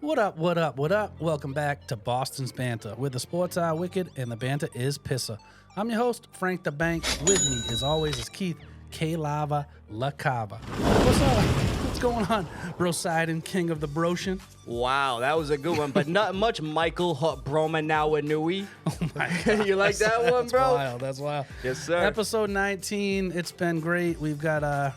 What up, what up, what up? Welcome back to Boston's Banter, where the sports are wicked and the banter is Pissah. I'm your host, Frank the Bank. With me, as always, is Keith LaCava. What's up? What's going on, Brosidon, king of the Broshin? Wow, that was a good one, but not much Michael Broma Nawanui. Oh my God. You like that one, bro? That's wild. Yes, sir. Episode 19, it's been great. We've got a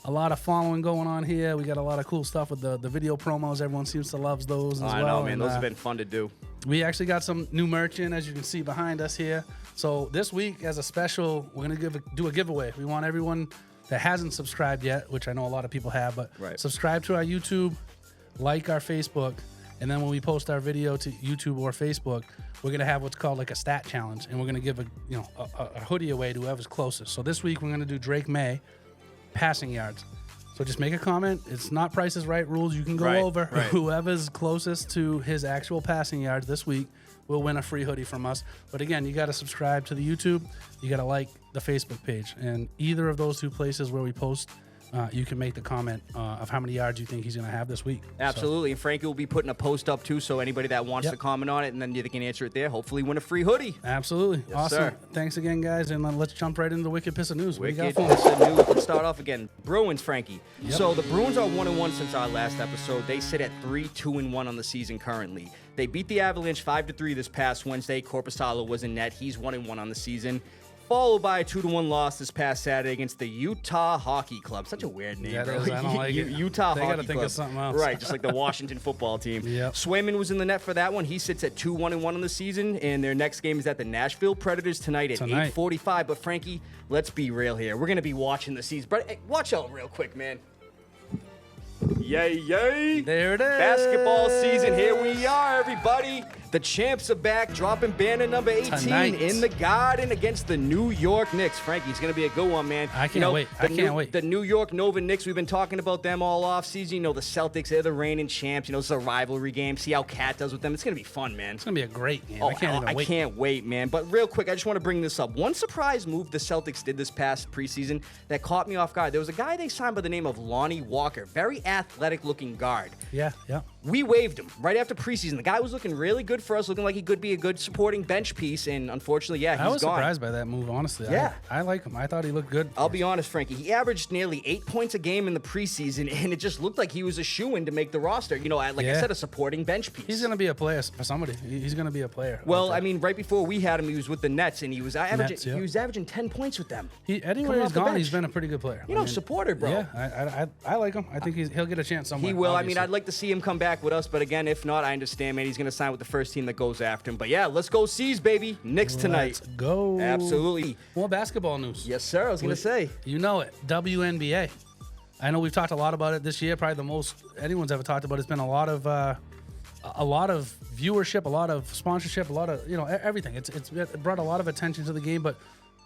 lot of following going on here. We got a lot of cool stuff with the video promos. Everyone seems to love those as well. I know, man. And, those have been fun to do. We actually got some new merch in, as you can see behind us here. So this week, as a special, we're going to do a giveaway. We want everyone that hasn't subscribed yet, which I know a lot of people have, but subscribe to our YouTube, like our Facebook, and then when we post our video to YouTube or Facebook, we're going to have what's called like a stat challenge, and we're going to give a hoodie away to whoever's closest. So this week, we're going to do Drake May passing yards. So just make a comment. It's not Price is Right rules. You can go over. Whoever's closest to his actual passing yards this week will win a free hoodie from us. But again, you got to subscribe to the YouTube. You got to like the Facebook page. And either of those two places where we post, you can make the comment of how many yards you think he's going to have this week. Absolutely. And Frankie will be putting a post up, too, so anybody that wants to comment on it, and then they can answer it there, hopefully win a free hoodie. Absolutely. Yes, awesome. Sir. Thanks again, guys. And let's jump right into the Wicked Pissah News. Wicked Pissah News. Let's start off again. Bruins, Frankie. Yep. So the Bruins are 1-1 since our last episode. They sit at 3-2-1 on the season currently. They beat the Avalanche 5-3 this past Wednesday. Korpisalo was in net. He's 1-1 on the season. Followed by a 2-1 loss this past Saturday against the Utah Hockey Club. Such a weird name, bro. I don't like it. Utah Hockey Club. They got to think of something else. Right, just like the Washington football team. Yep. Swayman was in the net for that one. He sits at 2-1 on the season, and their next game is at the Nashville Predators tonight at 8:45. But Frankie, let's be real here. We're going to be watching the season. But hey, watch out real quick, man. Yay, yay. There it is. Basketball season. Here we are, everybody. The champs are back, dropping banner number 18 Tonight. in the Garden against the New York Knicks. Frankie, it's going to be a good one, man. I can't wait. I can't wait. The New York Nova Knicks, we've been talking about them all off season. You know, the Celtics, they're the reigning champs. You know, it's a rivalry game. See how Cat does with them. It's going to be fun, man. It's going to be a great game. Oh, I can't even wait. I can't wait, man. But real quick, I just want to bring this up. One surprise move the Celtics did this past preseason that caught me off guard. There was a guy they signed by the name of Lonnie Walker, very athletic-looking guard. Yeah. We waived him right after preseason. The guy was looking really good for us, looking like he could be a good supporting bench piece, and unfortunately, he's gone. I was surprised by that move, honestly. Yeah. I like him. I thought he looked good. I'll be honest, Frankie. He averaged nearly 8 points a game in the preseason, and it just looked like he was a shoo-in to make the roster. You know, I said, a supporting bench piece. He's going to be a player for somebody. He's going to be a player. Well, I mean, right before we had him, he was with the Nets, and he was averaging 10 points with them. Anywhere he's gone, he's been a pretty good player. You know, supporter, bro. Yeah, I like him. I think he'll get a chance somewhere. He will. Obviously. I mean, I'd like to see him come back with us, but again, if not, I understand, man. He's going to sign with the first team that goes after him. But yeah, let's go C's, baby. Knicks tonight. Let's go. Absolutely. More basketball news. Yes, sir. I was going to say. You know it. WNBA. I know we've talked a lot about it this year. Probably the most anyone's ever talked about. It's been a lot of viewership, a lot of sponsorship, a lot of everything. It brought a lot of attention to the game, but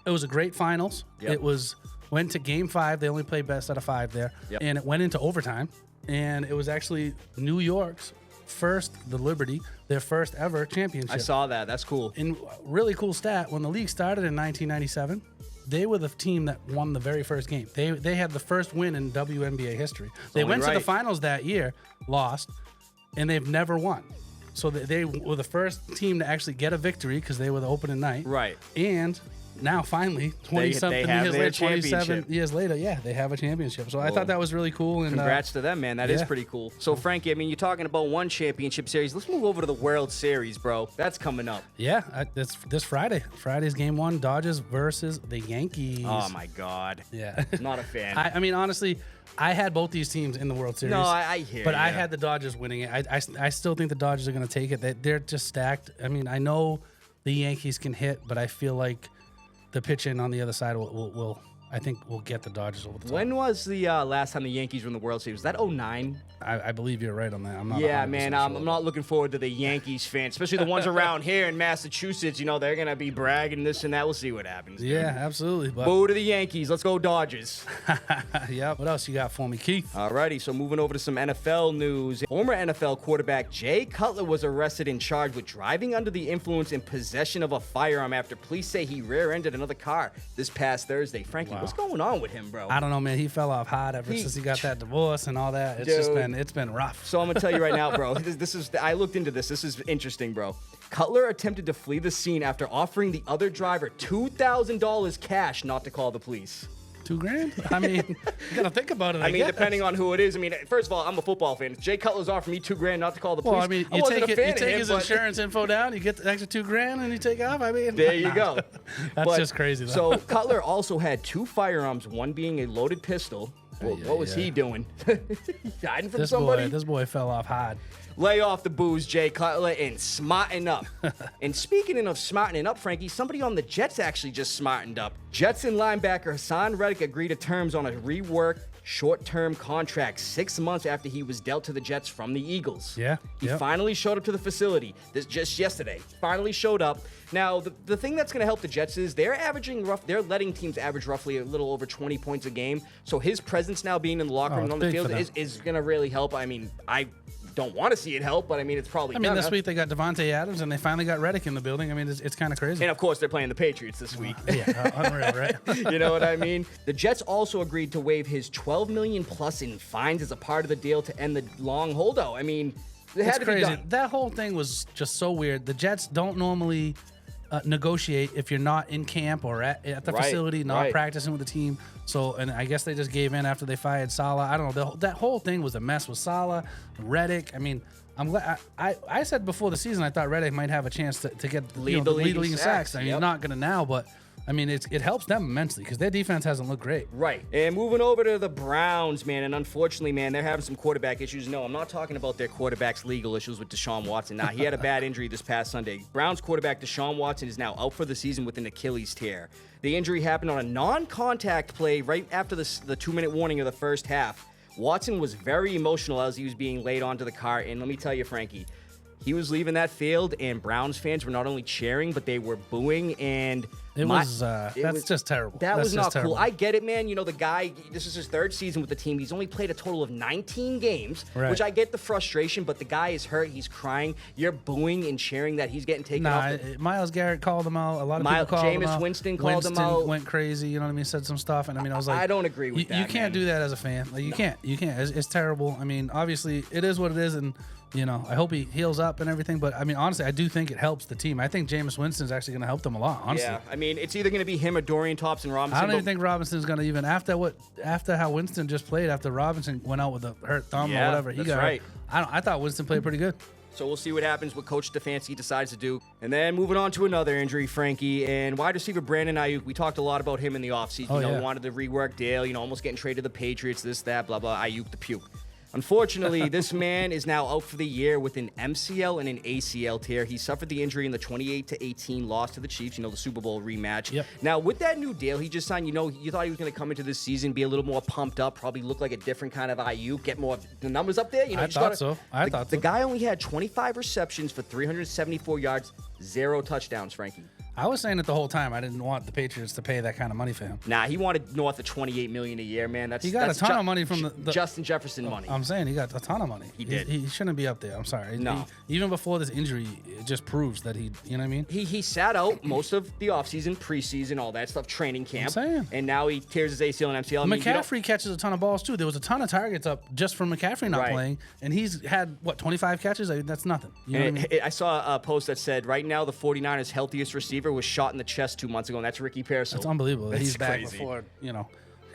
it was a great finals. Yep. It went to game 5. They only played best out of 5 there, and it went into overtime. And it was actually New York's the Liberty, their first ever championship. I saw that. That's cool. And really cool stat, when the league started in 1997, they were the team that won the very first game. They had the first win in WNBA history. They went to the finals that year, lost, and they've never won. So they were the first team to actually get a victory because they were the opening night. Right. And now finally, 27 years later, they have a championship. So I thought that was really cool. And congrats to them, man. That is pretty cool. So Frankie, I mean, you're talking about one championship series. Let's move over to the World Series, bro. That's coming up. Yeah, this Friday. Friday's game 1, Dodgers versus the Yankees. Oh my God. Yeah. Not a fan. I mean, honestly, I had both these teams in the World Series. No, I hear. But I had the Dodgers winning it. I still think the Dodgers are going to take it. They're just stacked. I mean, I know the Yankees can hit, but I feel like the pitching on the other side will I think we'll get the Dodgers over the top. When was the last time the Yankees were in the World Series? Was that 2009? I believe you're right on that. I'm not. Yeah, man. Sure. I'm not looking forward to the Yankees fans, especially the ones around here in Massachusetts. You know, they're gonna be bragging this and that. We'll see what happens. Dude. Yeah, absolutely. But boo to the Yankees. Let's go Dodgers. Yeah. What else you got for me, Keith? Alrighty. So moving over to some NFL news. Former NFL quarterback Jay Cutler was arrested and charged with driving under the influence and possession of a firearm after police say he rear-ended another car this past Thursday. Frankie, What's going on with him, bro? I don't know, man. He fell off hard ever since he got that divorce and all that. It's been rough. So I'm gonna tell you right now, bro. I looked into this. This is interesting, bro. Cutler attempted to flee the scene after offering the other driver $2,000 cash not to call the police. $2,000? I mean, you gotta think about it. I mean, depending on who it is. I mean, first of all, I'm a football fan. If Jay Cutler's offering me $2,000 not to call the police, well, I mean, you take his insurance info down, you get the extra $2,000, and you take off. I mean, there you go. That's just crazy, though. So Cutler also had 2 firearms, one being a loaded pistol. What was he doing? Hiding from somebody? This boy fell off hard. Lay off the booze, Jay Cutler, and smarten up. And speaking of smartening up, Frankie, somebody on the Jets actually just smartened up. Jets and linebacker Hassan Reddick agreed to terms on a reworked short-term contract 6 months after he was dealt to the Jets from the Eagles. Yeah. He finally showed up to the facility just yesterday. Finally showed up. Now, the thing that's going to help the Jets is they're letting teams average roughly a little over 20 points a game. So his presence now being in the locker room and on the field is going to really help. I mean, I don't want to see it help, but I mean, it's probably gonna. This week they got Devontae Adams, and they finally got Reddick in the building. I mean, it's kind of crazy. And of course, they're playing the Patriots this week. Unreal, right? You know what I mean? The Jets also agreed to waive his $12 million plus in fines as a part of the deal to end the long holdout. I mean, it had to be done. That whole thing was just so weird. The Jets don't normally negotiate if you're not in camp or at the facility, not practicing with the team. So, and I guess they just gave in after they fired Saleh. I don't know. That whole thing was a mess with Saleh, Reddick. I mean, I'm glad. I said before the season I thought Reddick might have a chance to get the lead in sacks. I mean, he's not going to now, but I mean, it helps them immensely because their defense hasn't looked great. Right. And moving over to the Browns, man, and unfortunately, man, they're having some quarterback issues. No, I'm not talking about their quarterback's legal issues with Deshaun Watson. Nah, he had a bad injury this past Sunday. Browns quarterback Deshaun Watson is now out for the season with an Achilles tear. The injury happened on a non-contact play right after the 2-minute warning of the first half. Watson was very emotional as he was being laid onto the cart, and let me tell you, Frankie, he was leaving that field, and Browns fans were not only cheering, but they were booing, and that's just terrible. That was not terrible. cool. I get it, man. You know, the guy, this is his 3rd season with the team. He's only played a total of 19 games, which I get the frustration, but the guy is hurt. He's crying. You're booing and cheering that he's getting taken off. Myles Garrett called him out. A lot of people called him out. Jameis Winston called him out. Went crazy, you know what I mean? Said some stuff, and I mean, I was like, I don't agree with that, You can't do that as a fan. Like, you can't. It's terrible. I mean, obviously, it is what it is, and you know, I hope he heals up and everything. But I mean, honestly, I do think it helps the team. I think Jameis Winston's actually going to help them a lot. Honestly, yeah. I mean, it's either going to be him or Dorian Thompson-Robinson. I don't even think Robinson's going to even after how Winston just played after Robinson went out with a hurt thumb or whatever he got. Right. I thought Winston played pretty good. So we'll see what happens, what Coach Stefanski decides to do. And then moving on to another injury, Frankie, and wide receiver Brandon Ayuk. We talked a lot about him in the offseason. Wanted to rework Dale, almost getting traded to the Patriots, this, that, blah, blah, Ayuk the puke. Unfortunately, this man is now out for the year with an MCL and an ACL tear. He suffered the injury in the 28-18 loss to the Chiefs, the Super Bowl rematch. Yep. Now, with that new deal he just signed, you thought he was going to come into this season, be a little more pumped up, probably look like a different kind of Ayuk, get more the numbers up there. I thought so. The guy only had 25 receptions for 374 yards, 0 touchdowns, Frankie. I was saying it the whole time. I didn't want the Patriots to pay that kind of money for him. Nah, he wanted north of $28 million a year, man. He got a ton of money from the Justin Jefferson money. I'm saying he got a ton of money. He did. He shouldn't be up there. I'm sorry. No. Even before this injury, it just proves that you know what I mean? He sat out most of the offseason, preseason, all that stuff, training camp. I'm saying. And now he tears his ACL and MCL. McCaffrey catches a ton of balls, too. There was a ton of targets up just from McCaffrey not playing. And he's had, 25 catches? That's nothing. You know what I mean? I saw a post that said, right now, the 49ers' healthiest receiver was shot in the chest 2 months ago, and that's Ricky Pearsall. That's unbelievable. He's back crazy. Before,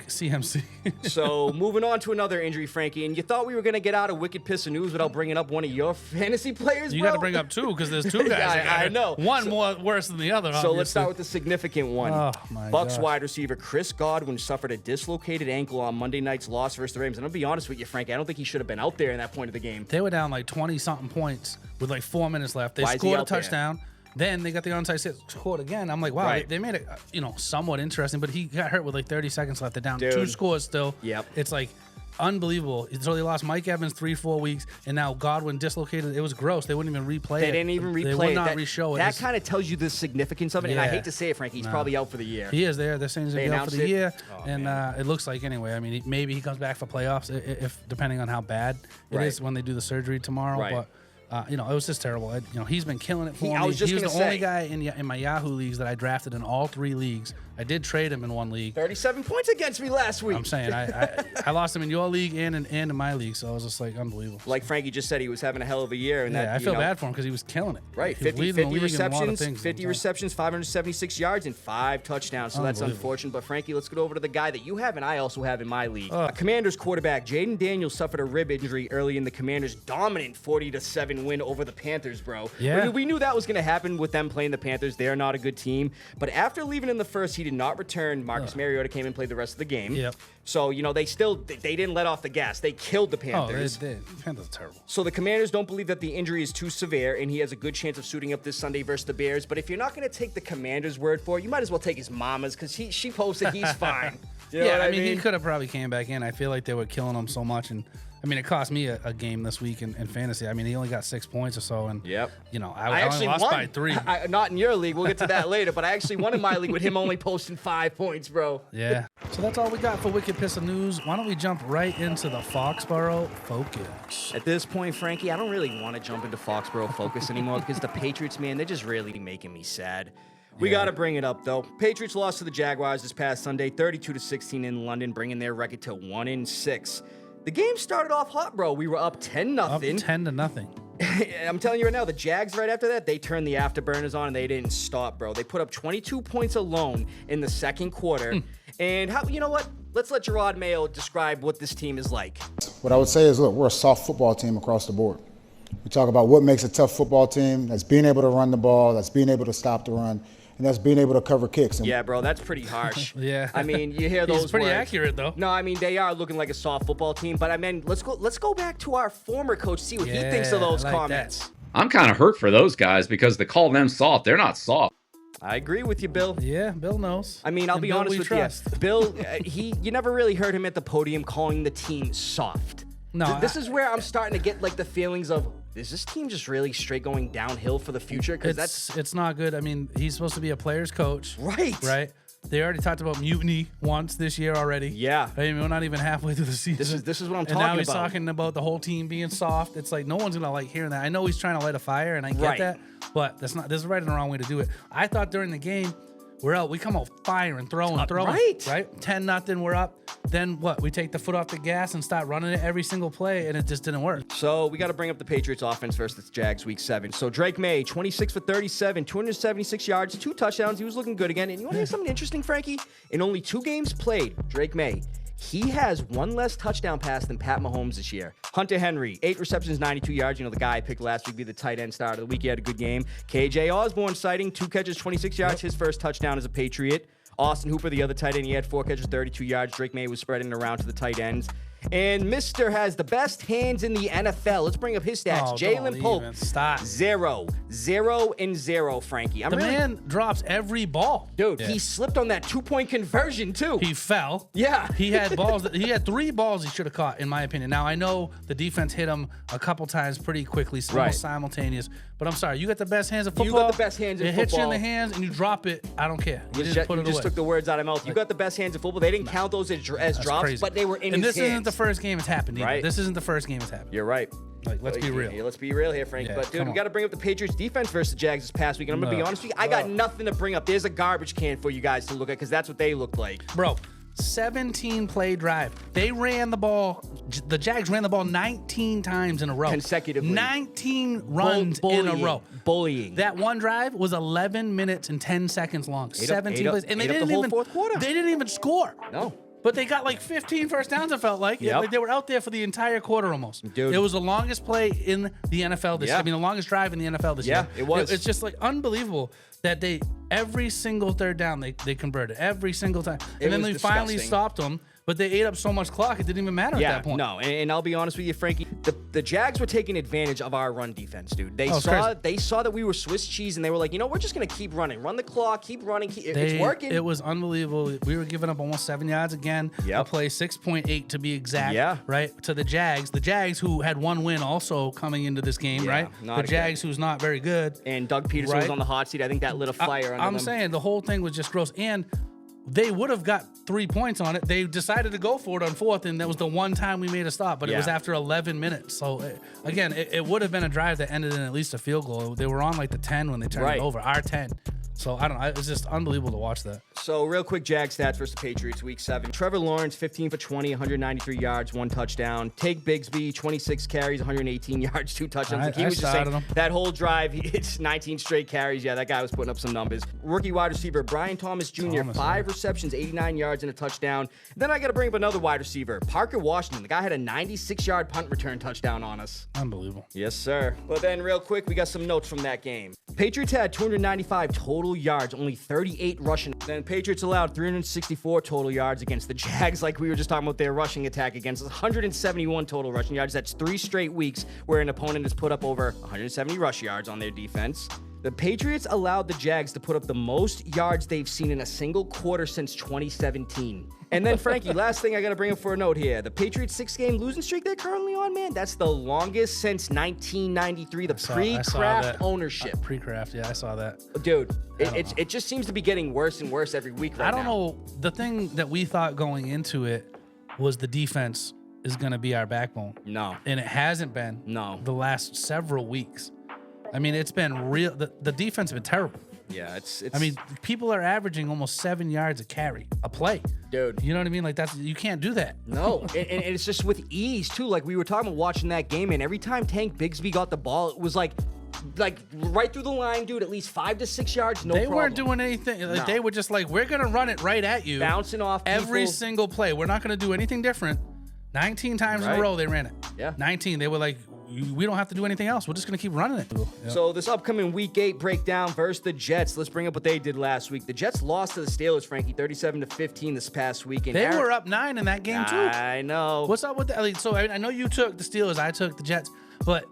CMC. So, moving on to another injury, Frankie, and you thought we were going to get out of Wicked Pissah news without bringing up one of your fantasy players, You got to bring up 2 because there's 2 guys. I know. One more worse than the other, So, let's start with the significant one. Oh, my Bucs gosh. wide receiver Chris Godwin suffered a dislocated ankle on Monday night's loss versus the Rams. And I'll be honest with you, Frankie, I don't think he should have been out there in that point of the game. They were down 20-something points with 4 minutes left. They scored a touchdown. Then they got the onside kick, scored again. I'm like, wow, they made it, somewhat interesting. But he got hurt with 30 seconds left. They're down 2 scores still. Yep. It's unbelievable. So they lost Mike Evans 3-4 weeks, and now Godwin dislocated. It was gross. They wouldn't even replay it. They didn't even replay it. They would not reshow it. That kind of tells you the significance of it. And I hate to say it, Frankie, he's probably out for the year. He is there. They're saying he's going to be out for the year. And it looks like anyway. I mean, maybe he comes back for playoffs if depending on how bad it is when they do the surgery tomorrow. Right. But it was just terrible. He's been killing it for me. I was just he was gonna the say. only guy in my Yahoo leagues that I drafted in all 3 leagues. I did trade him in one league. 37 points against me last week. I'm saying I lost him in your league and in my league, so it was just like unbelievable. Like Frankie just said, he was having a hell of a year. And I feel bad for him because he was killing it. Right, 50 receptions, 576 yards, and 5 touchdowns. So that's unfortunate. But Frankie, let's get over to the guy that you have and I also have in my league. Commanders quarterback Jaden Daniels suffered a rib injury early in the Commanders' dominant 40-7 win over the Panthers, bro. Yeah. We knew that was going to happen with them playing the Panthers. They're not a good team. But after leaving in the first, he did not return. Marcus Mariota came and played the rest of the game. Yep. So, they didn't let off the gas. They killed the Panthers. Oh, they did. Panthers are terrible. So the Commanders don't believe that the injury is too severe, and he has a good chance of suiting up this Sunday versus the Bears. But if you're not going to take the Commander's word for it, you might as well take his mama's, because she posted he's fine. You know I mean, he could have probably came back in. I feel like they were killing him so much, and I mean, it cost me a game this week in fantasy. I mean, he only got 6 points or so, and I actually only lost won by 3. Not in your league. We'll get to that later. But I actually won in my league with him only posting 5 points, bro. Yeah. So that's all we got for Wicked Pissah News. Why don't we jump right into the Foxboro Focus? At this point, Frankie, I don't really want to jump into Foxboro Focus anymore because the Patriots, man, they're just really making me sad. We got to bring it up, though. Patriots lost to the Jaguars this past Sunday, 32-16 in London, bringing their record to 1-6. The game started off hot, bro. We were up 10-0. Up 10-0. I'm telling you right now, the Jags right after that, they turned the afterburners on and they didn't stop, bro. They put up 22 points alone in the second quarter. And you know what? Let's let Gerard Mayo describe what this team is like. What I would say is, look, we're a soft football team across the board. We talk about what makes a tough football team. That's being able to run the ball. That's being able to stop the run. And that's being able to cover kicks. Yeah, bro, that's pretty harsh. Yeah. I mean, you hear those He's pretty words. accurate, though. No, I mean, they are looking like a soft football team. But, I mean, let's go back to our former coach, see what he thinks of those comments. That. I'm kind of hurt for those guys because they call them soft. They're not soft. I agree with you, Bill. Yeah, Bill knows. I mean, I'll be honest with you. Bill, you never really heard him at the podium calling the team soft. No. This is where I'm starting to get, like, the feelings of, is this team just really straight going downhill for the future? Because it's not good. I mean, he's supposed to be a player's coach. Right. They already talked about mutiny once this year already. Yeah. I mean, we're not even halfway through the season. This is what I'm talking about. And now he's talking about the whole team being soft. It's like no one's gonna like hearing that. I know he's trying to light a fire, and I get that, but this is right and the wrong way to do it. I thought during the game, we come out firing, throwing. Right. 10-0, we're up. Then what? We take the foot off the gas and start running it every single play, and it just didn't work. So we got to bring up the Patriots offense versus the Jags week 7. So Drake May, 26 for 37, 276 yards, 2 touchdowns. He was looking good again. And you want to hear something interesting, Frankie? In only 2 games played, Drake May, he has 1 less touchdown pass than Pat Mahomes this year. Hunter Henry, 8 receptions, 92 yards. You know, the guy I picked last week to be the tight end star of the week. He had a good game. KJ Osborne sighting, 2 catches, 26 yards. His first touchdown as a Patriot. Austin Hooper, the other tight end, he had 4 catches, 32 yards. Drake May was spreading it around to the tight ends. And Mr. has the best hands in the NFL. Let's bring up his stats. Jalen Pope, stop. 0, 0, and 0, Frankie. Man drops every ball. Dude, he slipped on that 2-point conversion, too. He fell. Yeah. He had balls. He had 3 balls he should have caught, in my opinion. Now, I know the defense hit him a couple times pretty quickly, almost simultaneous. But I'm sorry, you got the best hands in football. You got the best hands in football. It hits you in the hands, and you drop it. I don't care. You just took the words out of my mouth. You got the best hands in football. They didn't count those as drops, crazy. but they were in his hands. And this isn't the first game it's happened either. Right. This isn't the first game it's happened. You're right. Like, let's be real. Yeah, let's be real here, Frank. Yeah, but, dude, we got to bring up the Patriots defense versus the Jags this past week. And I'm going to be honest with you, I got nothing to bring up. There's a garbage can for you guys to look at because that's what they looked like. Bro, 17-play drive. They ran the ball. The Jags ran the ball 19 times in a row. Consecutively. 19 runs in a row. Bullying. That one drive was 11 minutes and 10 seconds long. 17 plays. And they didn't even fourth quarter. They didn't even score. No. But they got like 15 first downs, it felt like. Like they were out there for the entire quarter almost. Dude. It was the longest play in the NFL this year. I mean, the longest drive in the NFL this year. Yeah, it was. It's just like unbelievable that every single third down, they converted. Every single time. And then they finally stopped them. But they ate up so much clock, it didn't even matter at that point. No, and I'll be honest with you, Frankie, the Jags were taking advantage of our run defense, dude. They saw that we were Swiss cheese, and they were like, you know, we're just going to keep running. Run the clock, keep running. It's working. It was unbelievable. We were giving up almost 7 yards again. A play 6.8 to be exact, right, to the Jags. The Jags, who had 1 win also coming into this game, right? The Jags, who's not very good. And Doug Peterson was on the hot seat. I think that lit a fire under them. I'm saying the whole thing was just gross. And they would have got 3 points on it. They decided to go for it on 4th, and that was the one time we made a stop. But it was after 11 minutes. So, again, it would have been a drive that ended in at least a field goal. They were on like the 10 when they turned it over. Our 10. So I don't know. It's just unbelievable to watch that. So real quick, Jags stats versus the Patriots, Week 7. Trevor Lawrence, 15 for 20, 193 yards, 1 touchdown. Take Bigsby, 26 carries, 118 yards, 2 touchdowns. Like he was just saying, that whole drive, it's 19 straight carries. Yeah, that guy was putting up some numbers. Rookie wide receiver Brian Thomas Jr., 5 receptions, 89 yards, and a touchdown. Then I got to bring up another wide receiver, Parker Washington. The guy had a 96-yard punt return touchdown on us. Unbelievable. Yes, sir. But then real quick, we got some notes from that game. Patriots had 295 total yards, only 38 rushing. Then Patriots allowed 364 total yards against the Jags, like we were just talking about their rushing attack against us. 171 total rushing yards. That's 3 straight weeks where an opponent has put up over 170 rush yards on their defense. The Patriots allowed the Jags to put up the most yards they've seen in a single quarter since 2017. And then, Frankie, last thing I got to bring up for a note here. The Patriots' 6-game losing streak they're currently on, man, that's the longest since 1993, the pre-Kraft ownership. Pre-Kraft, yeah, I saw that. Dude, it just seems to be getting worse and worse every week right now. I don't know. The thing that we thought going into it was the defense is going to be our backbone. No. And it hasn't been. No. The last several weeks. I mean, it's been real. The defense has been terrible. Yeah, it's. I mean, people are averaging almost 7 yards a carry, a play. Dude. You know what I mean? Like, you can't do that. No, and it's just with ease, too. Like, we were talking about watching that game, and every time Tank Bigsby got the ball, it was like right through the line, dude, at least 5 to 6 yards, no problem. They weren't doing anything. Like, they were just like, we're going to run it right at you. Bouncing off every single play. We're not going to do anything different. 19 times in a row, they ran it. Yeah. 19. They were like, we don't have to do anything else. We're just going to keep running it. Yep. So this upcoming Week 8 breakdown versus the Jets. Let's bring up what they did last week. The Jets lost to the Steelers, Frankie, 37-15 this past week. And they were up 9 in that game, too. I know. What's up with that? So I know you took the Steelers. I took the Jets. But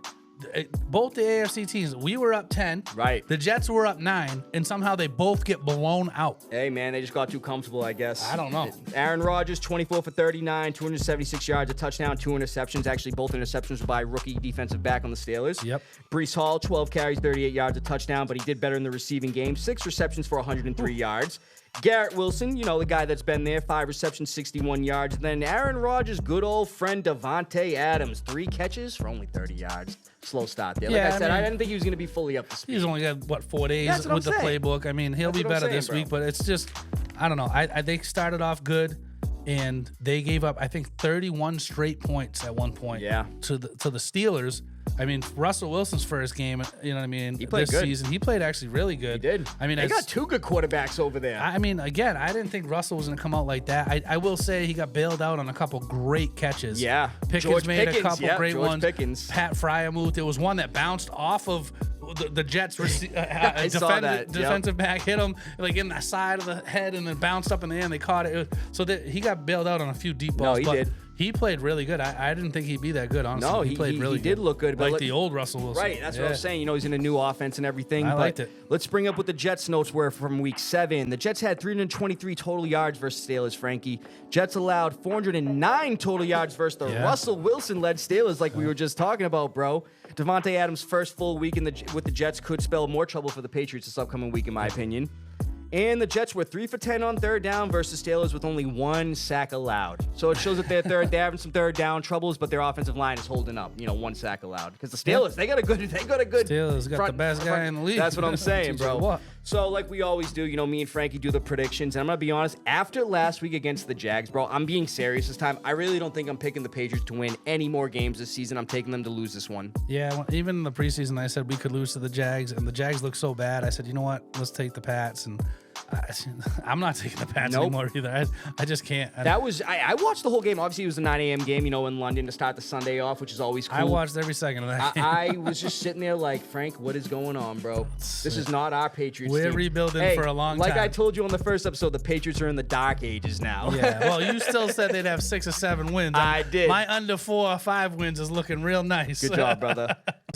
both the AFC teams, we were up 10. Right. The Jets were up 9, and somehow they both get blown out. Hey, man, they just got too comfortable, I guess. I don't know. Aaron Rodgers, 24 for 39, 276 yards, a touchdown, 2 interceptions. Actually, both interceptions were by rookie defensive back on the Steelers. Yep. Breece Hall, 12 carries, 38 yards, a touchdown, but he did better in the receiving game. 6 receptions for 103 yards. Garrett Wilson, you know, the guy that's been there, 5 receptions, 61 yards. And then Aaron Rodgers' good old friend Davante Adams, 3 catches for only 30 yards. Slow start there. Like I said, I didn't think he was going to be fully up to speed. He's only got, 4 days with the playbook. I mean, he'll be better this week, but it's just, I don't know. They started off good, and they gave up, I think, 31 straight points at one point to the Steelers. I mean, Russell Wilson's first game, you know what I mean, he played this good. Season, he played actually really good. He did. I mean, they got 2 good quarterbacks over there. I mean, again, I didn't think Russell was going to come out like that. I will say he got bailed out on a couple great catches. Yeah. Pickens made a couple great George ones. Pickens. Pat Freiermuth, there was one that bounced off of the Jets' defensive back, hit him like in the side of the head and then bounced up in the air and they caught it. He got bailed out on a few deep balls. No, he did. He played really good. I didn't think he'd be that good, honestly. No, he played really good. He did look good. Like the old Russell Wilson. Right, that's what I was saying. You know, he's in a new offense and everything. I liked it. Let's bring up what the Jets' notes were from Week 7. The Jets had 323 total yards versus Steelers, Frankie. Jets allowed 409 total yards versus the Russell Wilson-led Steelers, like we were just talking about, bro. Davante Adams' first full week with the Jets could spell more trouble for the Patriots this upcoming week, in my opinion. And the Jets were 3 for 10 on third down versus Steelers with only 1 sack allowed. So it shows that they're having some third down troubles, but their offensive line is holding up. 1 sack allowed. Because the Steelers, they got a good Steelers got the best guy in the league. That's what I'm saying, bro. What? So like we always do, me and Frankie do the predictions. And I'm gonna be honest, after last week against the Jags, bro, I'm being serious this time. I really don't think I'm picking the Patriots to win any more games this season. I'm taking them to lose this one. Yeah, even in the preseason, I said we could lose to the Jags, and the Jags look so bad. I said, you know what? Let's take the Pats, and I'm not taking the Pats anymore either. I just can't. I watched the whole game. Obviously, it was a 9 a.m. game, in London to start the Sunday off, which is always cool. I watched every second of that game. I was just sitting there like, Frank, what is going on, bro? This is not our Patriots We're team. rebuilding for a long time. Like I told you on the first episode, the Patriots are in the dark ages now. Yeah, well, you still said they'd have 6 or 7 wins. I did. My under 4 or 5 wins is looking real nice. Good job, brother.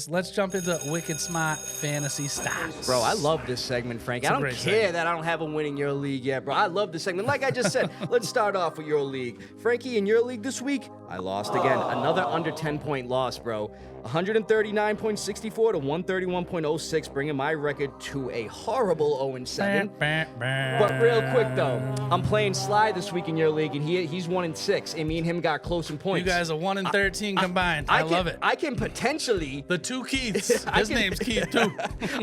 Let's jump into Wicked Smaht Fantasy Stahts. Bro, I love this segment, Frank. I don't care that I don't have a win in your league yet, bro. I love this segment. Like I just said, let's start off with your league. Frankie, in your league this week, I lost again. Another under 10-point loss, bro. 139.64 to 131.06, bringing my record to a horrible 0-7. But real quick, though, I'm playing Sly this week in your league, and he's 1-6, and me and him got close in points. You guys are 1-13 combined. I love it. I can potentially... The two Keiths. His name's Keith, too.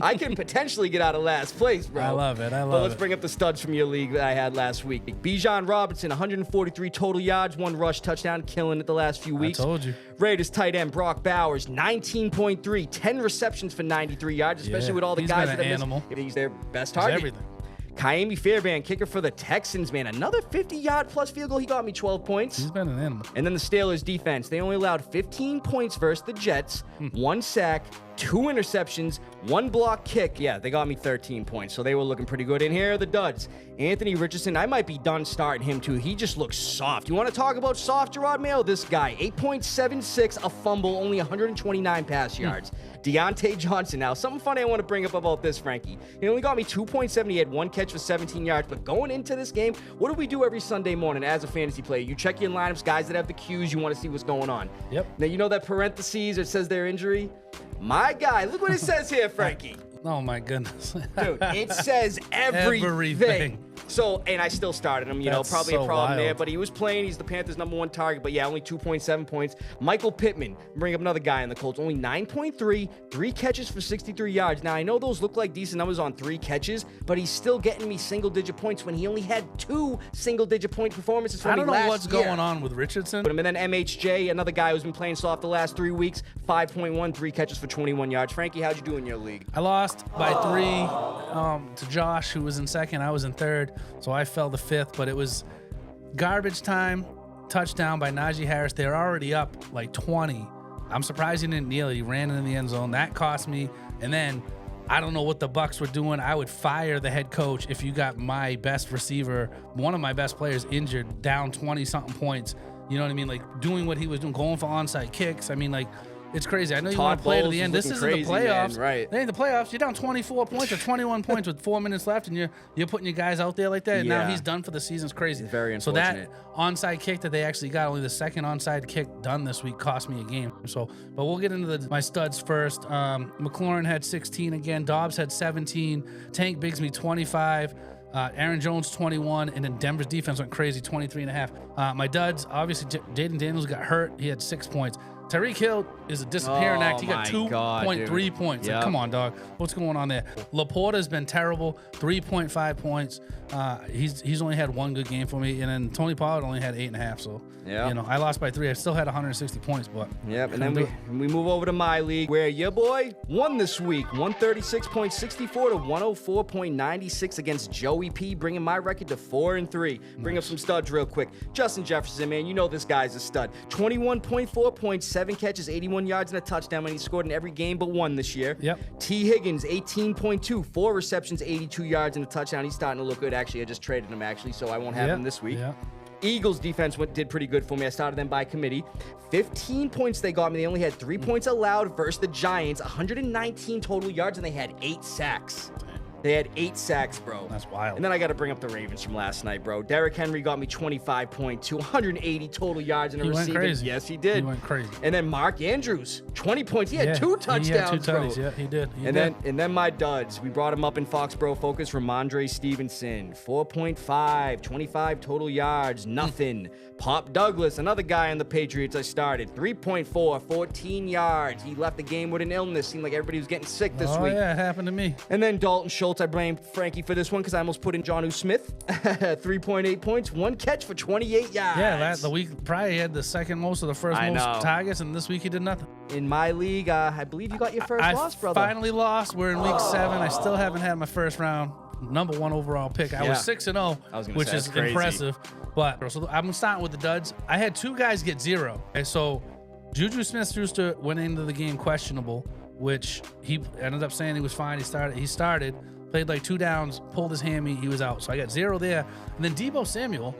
I can potentially get out of last place, bro. I love it. But let's bring up the studs from your league that I had last week. Bijan Robinson, 143 total yards, 1 rush touchdown, killing it the last few weeks. I told you. Raiders tight end Brock Bowers, 19.3, 10 receptions for 93 yards, especially with all the guys that have missed. He's their best target. Everything. Kaimi Fairbairn, kicker for the Texans, man. Another 50-yard plus field goal. He got me 12 points. He's been an animal. And then the Steelers defense. They only allowed 15 points versus the Jets, 1 sack, 2 interceptions, 1 block kick. Yeah, they got me 13 points, so they were looking pretty good. And here are the duds. Anthony Richardson, I might be done starting him too. He just looks soft. You want to talk about soft, Gerard Mayo? This guy, 8.76, a fumble, only 129 pass yards. Deontay Johnson. Now, something funny I want to bring up about this, Frankie. He only got me 2.7. He had 1 catch for 17 yards. But going into this game, what do we do every Sunday morning as a fantasy player? You check your lineups, guys that have the cues. You want to see what's going on. Yep. Now, you know that parentheses that says their injury? My guy, look what it says here, Frankie. Oh, my goodness. Dude, it says everything. So, and I still started him, That's probably so a problem wild. there, but he was playing. He's the Panthers' #1 target, but yeah, only 2.7 points. Michael Pittman, bring up another guy in the Colts, only 9.3, 3 catches for 63 yards. Now, I know those look like decent numbers on 3 catches, but he's still getting me single-digit points when he only had 2 single-digit point performances for me last year. I don't know what's going on with Richardson. And then MHJ, another guy who's been playing soft the last 3 weeks, 5.1, 3 catches for 21 yards. Frankie, how'd you do in your league? I lost by 3 to Josh, who was in second. I was in third, so I fell to 5th. But it was garbage time, touchdown by Najee Harris. They're already up like 20. I'm surprised he didn't kneel. He ran in the end zone. That cost me. And then I don't know what the Bucs were doing. I would fire the head coach if you got my best receiver, one of my best players, injured, down 20-something points. You know what I mean? Like doing what he was doing, going for onside kicks. I mean, like, it's crazy. I know you want to play to the end. This isn't the playoffs. Man, right. They ain't the playoffs. You're down 24 points or 21 points with 4 minutes left, and you're putting your guys out there like that. And now he's done for the season. It's crazy. It's very So unfortunate. that onside kick that they actually got, only the second onside kick done this week, cost me a game. So, but we'll get into my studs first. McLaurin had 16 again. Dobbs had 17. Tank Bigsby 25. Aaron Jones 21, and then Denver's defense went crazy, 23.5. My duds, obviously, Jaden Daniels got hurt. He had 6 points. Tyreek Hill is a disappearing act. He got 2.3 points. Yep. Like, come on, dog. What's going on there? Laporta's been terrible, 3.5 points. He's only had 1 good game for me, and then Tony Pollard only had 8.5. So, I lost by 3. I still had 160 points, but and then we move over to my league, where your boy won this week, 136.64 to 104.96 against Joey P, bringing my record to 4-3. Bring up some studs real quick. Justin Jefferson, man, you know this guy's a stud. 21.4 points, 7 catches, 81 yards, and a touchdown, and he scored in every game but 1 this year. Yep. T. Higgins, 18.2, 4 receptions, 82 yards, and a touchdown. He's starting to look good. Actually, I just traded him, so I won't have him this week. Eagles defense did pretty good for me. I started them by committee. 15 points they got me. They only had 3 points allowed versus the Giants. 119 total yards, and they had 8 sacks. They had 8 sacks, bro. That's wild. And then I got to bring up the Ravens from last night, bro. Derrick Henry got me 25.2, 180 total yards in a receiving. Went crazy. Yes, he did. He went crazy. And then Mark Andrews, 20 points. He had 2 touchdowns, he had 2 bro. tutties. Yeah, he did. And then my duds. We brought him up in Foxboro Focus. Ramondre Stevenson, 4.5, 25 total yards, nothing. Pop Douglas, another guy on the Patriots I started, 3.4, 14 yards. He left the game with an illness. Seemed like everybody was getting sick this week. Oh, yeah, it happened to me. And then Dalton Schultz, I blame Frankie for this one because I almost put in Jonnu Smith. 3.8 points, 1 catch for 28 yards. Yeah, the week prior he had the second most of the first most targets, and this week he did nothing. In my league, I believe you got your first loss, brother. I finally lost. We're in week 7. I still haven't had my first round #1 overall pick. I was 6-0, which is impressive. But so I'm starting with the duds. I had 2 guys get 0. Okay, so Juju Smith-Schuster went into the game questionable, which he ended up saying he was fine. He started, played like 2 downs, pulled his hammy, he was out. So I got 0 there. And then Deebo Samuel,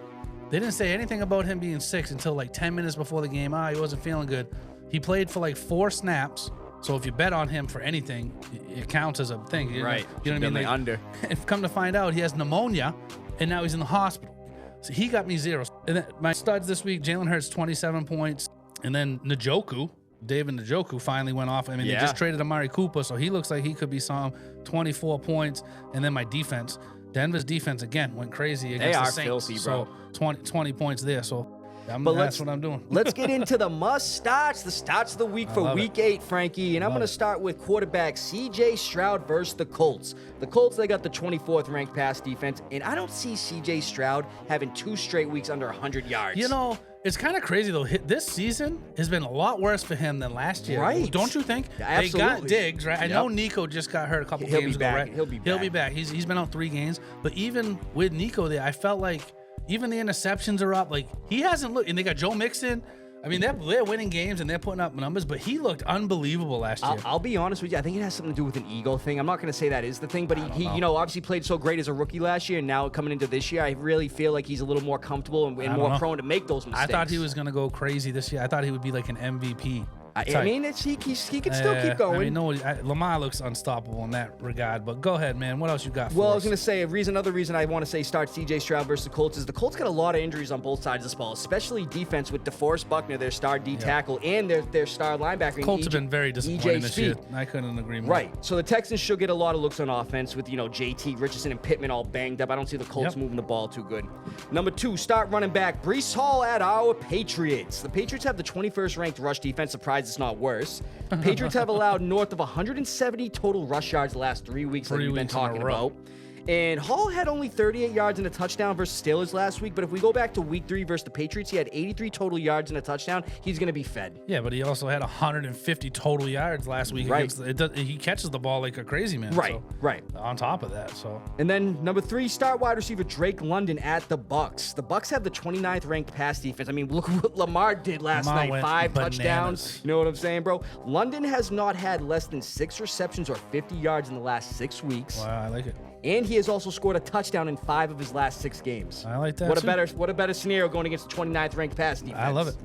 they didn't say anything about him being sick until like 10 minutes before the game. He wasn't feeling good. He played for like 4 snaps. So if you bet on him for anything, it counts as a thing. Right. You know what I mean? Like, under. If come to find out, he has pneumonia, and now he's in the hospital. So he got me 0. And then my studs this week, Jalen Hurts, 27 points. And then David Njoku finally went off. I mean, they just traded Amari Cooper, so he looks like he could be some 24 points. And then my defense, Denver's defense, again, went crazy against the Saints. Filthy, bro. So 20 points there. So That's what I'm doing. Let's get into the must-starts, the starts of the week for Week 8, Frankie. And I'm going to start with quarterback C.J. Stroud versus the Colts. The Colts, they got the 24th ranked pass defense, and I don't see C.J. Stroud having 2 straight weeks under 100 yards. You know, it's kind of crazy, though. This season has been a lot worse for him than last year. Right. Don't you think? Absolutely. They got Diggs, right? I know Nico just got hurt a couple games ago, right? He'll be back. He's been out 3 games. But even with Nico there, I felt like even the interceptions are up. Like, he hasn't looked. And they got Joe Mixon. I mean, they're winning games and they're putting up numbers, but he looked unbelievable last year. I'll be honest with you. I think it has something to do with an ego thing. I'm not going to say that is the thing, but he obviously played so great as a rookie last year, and now coming into this year, I really feel like he's a little more comfortable and more prone to make those mistakes. I thought he was going to go crazy this year. I thought he would be like an MVP. I mean, he can still keep going. I mean, Lamar looks unstoppable in that regard. But go ahead, man. What else you got for us? I was going to say, another reason I want to say start C.J. Stroud versus the Colts is the Colts got a lot of injuries on both sides of this ball, especially defense with DeForest Buckner, their star D tackle, and their star linebacker. Colts have been very disappointing this year. I couldn't agree more. Right. So the Texans should get a lot of looks on offense with, J.T., Richardson, and Pittman all banged up. I don't see the Colts moving the ball too good. Number 2, start running back Breece Hall at our Patriots. The Patriots have the 21st ranked rush defense. Surprised it's not worse. Patriots have allowed north of 170 total rush yards the last 3 weeks like we've been talking about. And Hall had only 38 yards and a touchdown versus Steelers last week, but if we go back to week 3 versus the Patriots, he had 83 total yards and a touchdown. He's going to be fed. Yeah, but he also had 150 total yards last week. Right. He catches the ball like a crazy man. Right, so, right. On top of that, so. And then number 3, start wide receiver Drake London at the Bucs. The Bucs have the 29th ranked pass defense. I mean, look what Lamar did last night. 5 touchdowns. You know what I'm saying, bro? London has not had less than 6 receptions or 50 yards in the last 6 weeks. Wow, I like it. And he has also scored a touchdown in 5 of his last 6 games. I like that. What a better scenario going against the 29th ranked pass defense. I love it.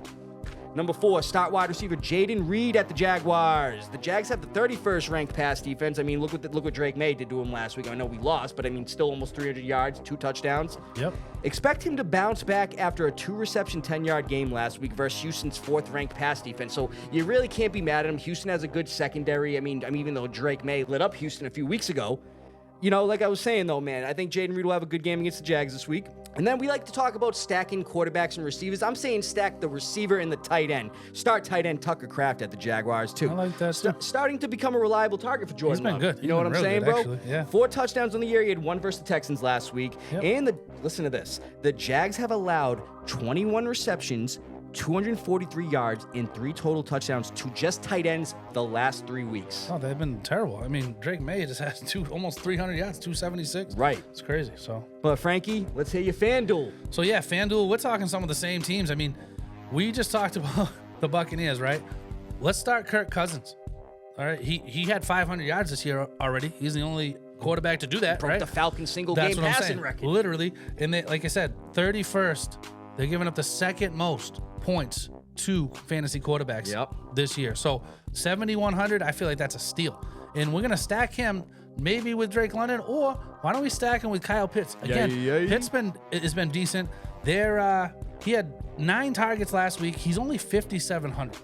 Number 4, start wide receiver Jaden Reed at the Jaguars. The Jags have the 31st ranked pass defense. I mean, look what Drake May did to him last week. I know we lost, but I mean, still almost 300 yards, 2 touchdowns. Yep. Expect him to bounce back after a 2-reception, 10-yard game last week versus Houston's 4th ranked pass defense. So you really can't be mad at him. Houston has a good secondary. I mean, even though Drake May lit up Houston a few weeks ago, like I was saying, though, man, I think Jaden Reed will have a good game against the Jags this week. And then we like to talk about stacking quarterbacks and receivers. I'm saying stack the receiver and the tight end. Start tight end Tucker Kraft at the Jaguars, too. I like that, too. Starting to become a reliable target for Jordan He's been Love. good. You know what I'm saying, bro? Actually. Yeah. 4 touchdowns on the year. He had 1 versus the Texans last week. Yep. And listen to this. The Jags have allowed 21 receptions, 243 yards, and 3 total touchdowns to just tight ends the last 3 weeks. Oh, they've been terrible. I mean, Drake May just has almost 300 yards, 276. Right. It's crazy. So. But Frankie, let's hear your FanDuel. So yeah, FanDuel. We're talking some of the same teams. I mean, we just talked about the Buccaneers, right? Let's start Kirk Cousins. All right, he had 500 yards this year already. He's the only quarterback to do that, Broke right? the Falcons single That's game what I'm passing saying. record. Literally, and they, like I said, 31st. They're giving up the 2nd most points to fantasy quarterbacks this year. So 7,100, I feel like that's a steal. And we're going to stack him maybe with Drake London, or why don't we stack him with Kyle Pitts? Again, Pitts has been decent. He had 9 targets last week. He's only 5,700.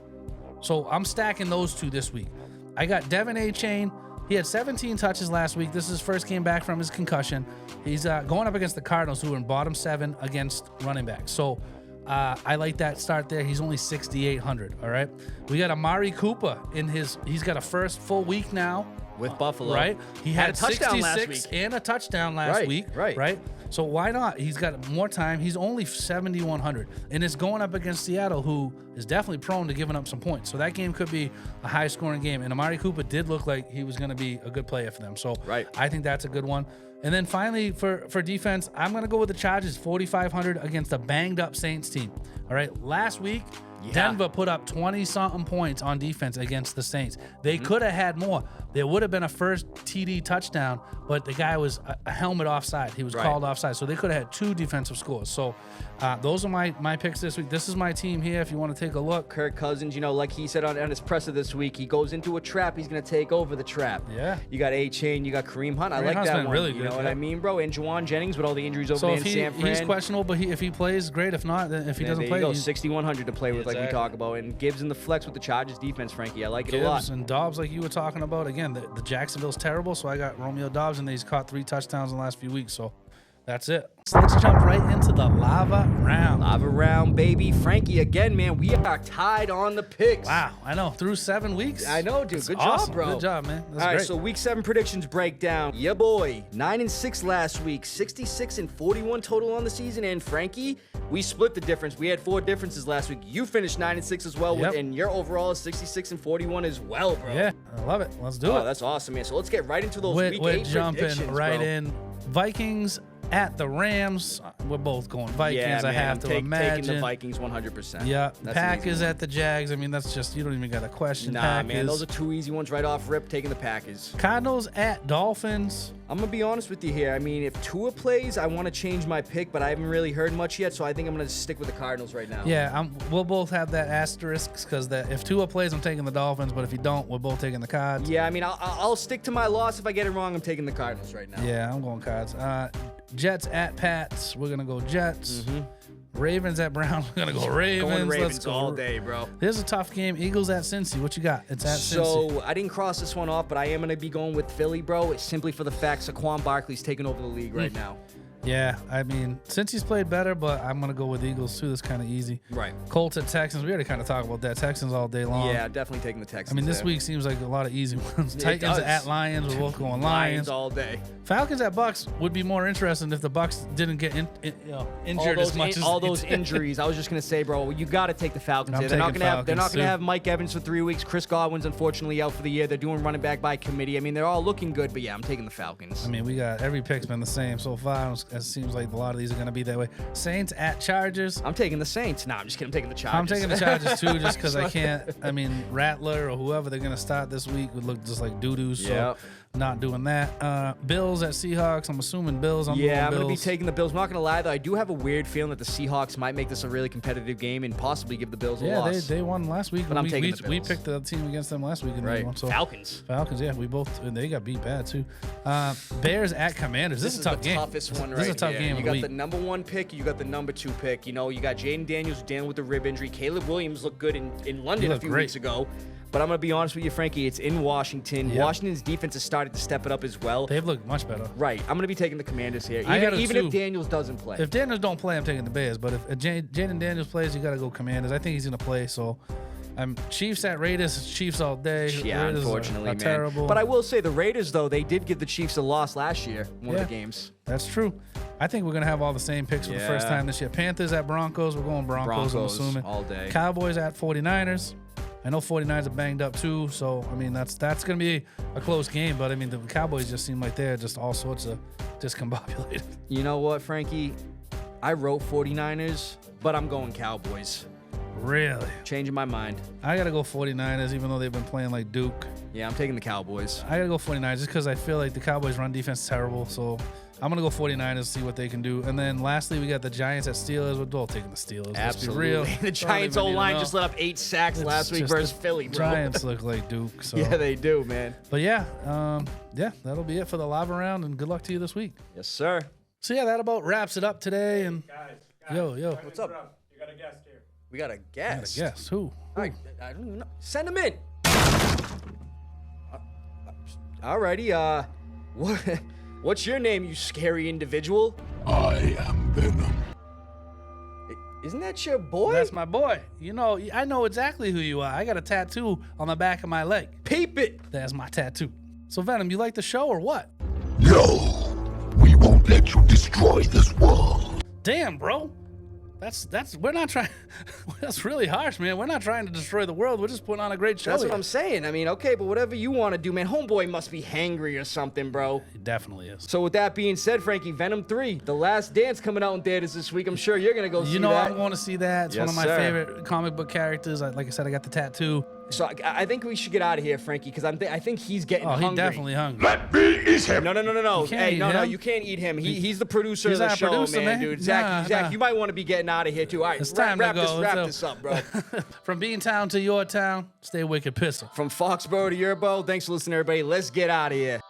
So I'm stacking those 2 this week. I got Devin A-Chain. He had 17 touches last week. This is his first game back from his concussion. He's going up against the Cardinals, who are in bottom 7 against running backs. So I like that start there. He's only 6,800. All right. We got Amari Cooper he's got a first full week now with Buffalo. Right. He had a touchdown 66 last week and a touchdown last week. Right. So why not? He's got more time. He's only 7,100, and it's going up against Seattle, who is definitely prone to giving up some points. So that game could be a high-scoring game. And Amari Cooper did look like he was going to be a good player for them. So I think that's a good one. And then finally, for defense, I'm going to go with the Chargers, 4,500 against a banged-up Saints team. All right, last week, Denver put up 20-something points on defense against the Saints. They could have had more. There would have been a first TD touchdown, but the guy was a helmet offside. He was called offside, so they could have had 2 defensive scores. So those are my picks this week. This is my team here if you want to take a look. Kirk Cousins, like he said on his presser this week, he goes into a trap. He's going to take over the trap. Yeah. You got A-Chain, you got Kareem Hunt. I like Hunt's that been one. Really you good, know what I mean, bro? And Juwan Jennings with all the injuries over there in San Fran. He's questionable, but if he plays, great. If not, then if he doesn't play, 6,100 to play with, like we talk about. And Gibbs in the flex with the Chargers defense, Frankie. I like it a lot. Gibbs and Dobbs, like you were talking about. Again, the Jacksonville's terrible, so I got Romeo Dobbs, and he's caught 3 touchdowns in the last few weeks. So That's it. So let's jump right into the lava round. Lava round, baby. Frankie, again, man, we are tied on the picks. Wow, I know. Through 7 weeks. I know, dude. That's Good awesome. job, bro. Good job, man. That's All right, great. so week 7 predictions breakdown. Yeah, boy. 9-6 last week, 66-41 total on the season. And Frankie, we split the difference. We had 4 differences last week. You finished 9-6 as well, Yep. and your overall is 66-41 as well, bro. Yeah, I love it. Let's do it. That's awesome, man. So let's get right into those We're week 8 jumping predictions, right bro. in. Vikings at the Rams. We're both going Vikings. Yeah, I man, have to imagine. taking the Vikings 100%. Yeah, That's an easy Packers one. at the Jags. I mean, that's just, you don't even got a question. Nah, Packers. man, those are 2 easy ones right off rip, taking the Packers. Cardinals at Dolphins. I'm going to be honest with you here. I mean, if Tua plays, I want to change my pick, but I haven't really heard much yet, so I think I'm going to stick with the Cardinals right now. Yeah, we'll both have that asterisk because if Tua plays, I'm taking the Dolphins, but if he don't, we're both taking the Cards. Yeah, I mean, I'll stick to my loss. If I get it wrong, I'm taking the Cardinals right now. Yeah, I'm going Cards. Jets at Pats. We're going to go Jets. Ravens at Browns. We're going to go Ravens. Going Ravens Let's go. all day, bro. Here's a tough game. Eagles at Cincy. What you got? It's at Cincy. So, I didn't cross this one off, but I am going to be going with Philly, bro. It's simply for the fact Saquon Barkley's taking over the league right now. Yeah, I mean, Cincy's played better, but I'm going to go with Eagles too. That's kind of easy. Right. Colts at Texans. We already kind of talked about that. Texans all day long. Yeah, definitely taking the Texans. I mean, this there. week seems like a lot of easy ones. It Titans does. at Lions. We're both going Lions Lions. all day. Falcons at Bucks would be more interesting if the Bucks didn't get injured as much as all they those did. injuries. I was just gonna say, bro, you got to take the Falcons. I'm Here. They're not taking gonna have. They're not Falcons, gonna too. have Mike Evans for 3 weeks. Chris Godwin's unfortunately out for the year. They're doing running back by committee. I mean, they're all looking good, but yeah, I'm taking the Falcons. I mean, we got every pick's been the same so far. It seems like a lot of these are going to be that way. Saints at Chargers. I'm taking the Saints. Nah, I'm just kidding. I'm taking the Chargers. I'm taking the Chargers too, just because I can't. I mean, Rattler or whoever they're going to start this week would look just like doo-doo. So Yep. not doing that. Bills at Seahawks. I'm assuming Bills. I'm I'm going gonna be Bills. taking the Bills. I'm not gonna lie though, I do have a weird feeling that the Seahawks might make this a really competitive game and possibly give the Bills a Yeah, loss. they won last week. But I'm taking the we Bills. picked the team against them last week. And Right. they won, so Falcons. Falcons, yeah, we both. And they got beat bad too. Bears at Commanders. This is a tough the game. toughest one right This is a tough here. game. You of got the the week. number 1 pick. You got the number 2 pick. You know, you got Jaden Daniels dealing with the rib injury. Caleb Williams looked good in London a looked few great. weeks ago. But I'm going to be honest with you, Frankie. It's in Washington. Yep. Washington's defense has started to step it up as well. They've looked much better. Right. I'm going to be taking the Commanders here. I gotta Even too. if Daniels doesn't play. If Daniels don't play, I'm taking the Bears. But if Jaden Daniels plays, you got to go Commanders. I think he's going to play. So I'm Chiefs at Raiders. It's Chiefs all day. Yeah, Raiders unfortunately, are man. terrible. But I will say the Raiders, though, they did give the Chiefs a loss last year, one of the games. That's true. I think we're going to have all the same picks for the first Yeah. time this year. Panthers at Broncos. We're going Broncos, I'm assuming. all day. Cowboys at 49ers. I know 49ers are banged up too, so I mean that's going to be a close game. But I mean the Cowboys just seem like they're just all sorts of discombobulated. You know what, Frankie? I wrote 49ers, but I'm going Cowboys. Really, Changing my mind. I got to go 49ers, even though they've been playing like Duke. Yeah, I'm taking the Cowboys. I got to go 49ers just because I feel like the Cowboys' run defense is terrible. So I'm going to go 49ers, see what they can do. And then lastly, we got the Giants at Steelers. We're both taking the Steelers. Let's be real. The Giants' Don't even O-line need to just know. let up 8 sacks last week Just versus the Philly, bro. Giants look like Duke. So. Yeah, they do, man. But yeah, that'll be it for the lava round, and good luck to you this week. Yes, sir. So yeah, that about wraps it up today. And Guys, yo, What's up? you got a guest here. We got a guest. guess who? I don't even know. Send him in. Alrighty, what's your name, you scary individual? I am Venom. Isn't that your boy? That's my boy. You know, I know exactly who you are. I got a tattoo on the back of my leg. Peep it. That's my tattoo. So Venom, you like the show or what? No, we won't let you destroy this world. Damn, bro. We're not trying. That's really harsh, man. We're not trying to destroy the world. We're just putting on a great show. That's what here. I'm saying. I mean, okay, but whatever you want to do, man. Homeboy must be hangry or something, bro. He definitely is. So with that being said, Frankie, Venom 3, The Last Dance coming out in theaters this week. I'm sure you're going to go see You know, that. I'm going to see that. It's one Yes, of my sir. favorite comic book characters. Like I said, I got the tattoo. So I think we should get out of here, Frankie, because I think he's getting Oh, hungry. he definitely hungry. Let me eat him. No. You can't Hey, eat no, him. you can't eat him. He's the producer He's of the our show, producer, man. dude. Zach, Nah. you might want to be getting out of here, too. All right, It's time wrap to go. wrap So- this up, bro. From Bean Town to your town, stay wicked, Pissah. From Foxboro to Yerbo, thanks for listening, everybody. Let's get out of here.